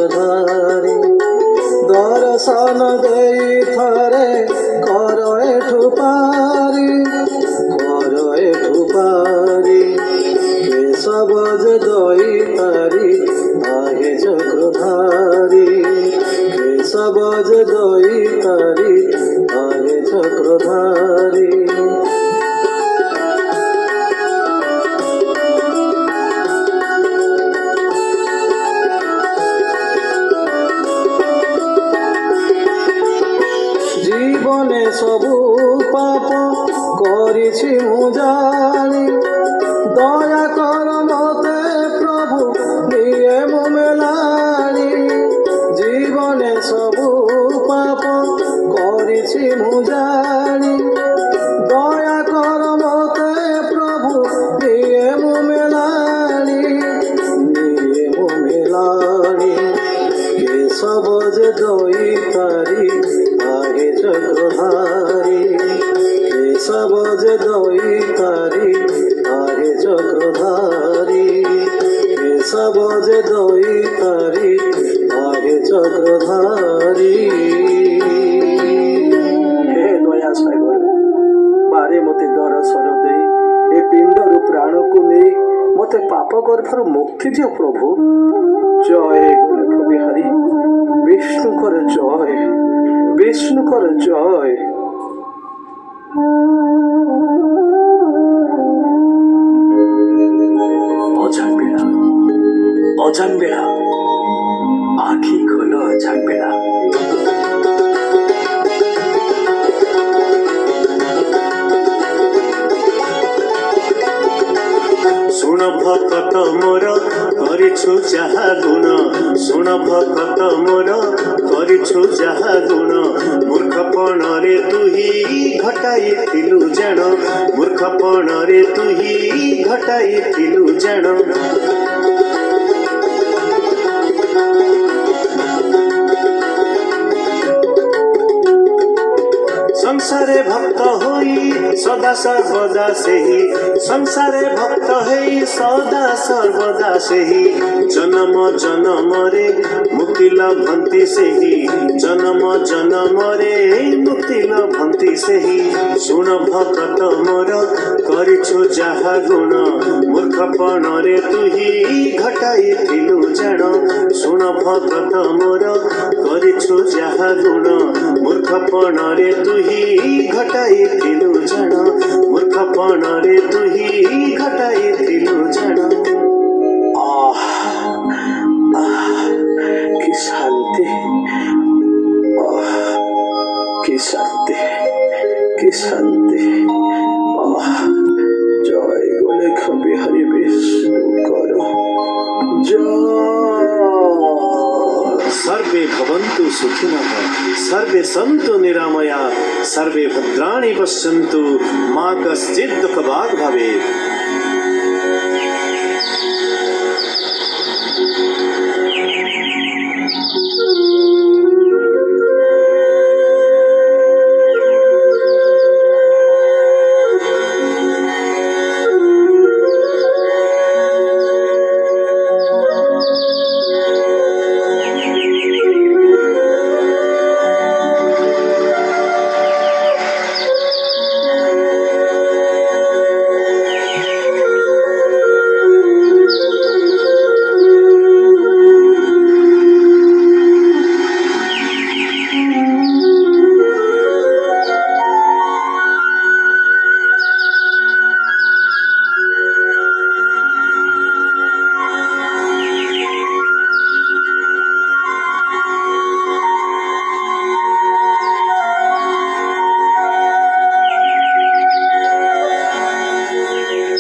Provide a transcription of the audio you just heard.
চক্রধারী দর্শন দেই থরে কর এঠু পারি কর এঠু পারি কেশব যে দই তারি আহে চক্রধারী কেশব যে দই তারি আহে চক্রধারী জীবনে সবু পাপ করেছি মু জানি দয়া কর মতে প্রভু নিয়ে মু মেলানি জীবনে সবু পাপ করেছি মু জানি দয়া কর মতে প্রভু নিয়ে মু মেলানি কেশব যে দই তারি আগে চক্রধারী কেশব যে দই তারি আগে চক্রধারী কেশব যে দই তারি আগে চক্রধারী হে দয়া সাগর বারে মতে দর্ଶନ ଦେଇ ଏ ପିଣ୍ଡରୁ ପ୍ରାଣକୁ ନେଇ ମତେ ପାପ ଗର୍ଭରୁ ମୁକ୍ତି ଦିଅ ପ୍ରଭୁ ଜୟ ଗୋଲଖ ବିହାରୀ ବିଷ୍ଣୁଙ୍କର ଜୟ ବିଷ୍ଣୁଙ୍କର ଜୟ অজান বেলা অজান বেলা আখি খোলো অজান বেলা শুণ ভকত মোর করিছু যাহা গুণ শুণ ভকত মোর করিছু যাহা গুণ মূর্খপণরে তুহি ঘটাইଥିଲୁ ଜାଣ মূর্খপণরে তুহি ঘটাইଥିଲୁ ଜାଣ संसारे भक्त होई सदा सर्वदा सेही संसारे भक्त होई सदा सर्वदा सेही जन्म जन्म रे मुक्ति लभंती सेही जन्म जन्म रे मुक्ति लभंती सेही सुन भक्त मोर करिछु जाहा गुण मूर्खपण रे तुही घटाइथिलु जाण सुन भक्त मोर करिछु जाहा गुण मूर्खपण रे तुही घटाइथिलु जाण मूर्खपण रे तुही घटाइथिलु जाण কি শান্তি কি শান্তি কি শান্তি জয় গোলেখ বিহারী বিষ্ণু কর জয় सर्वे भवन्तु सुखिनः सर्वे सन्तु निरामया सर्वे भद्राणि पश्यन्तु मा कश्चित् दुःखभाग् भवेत्।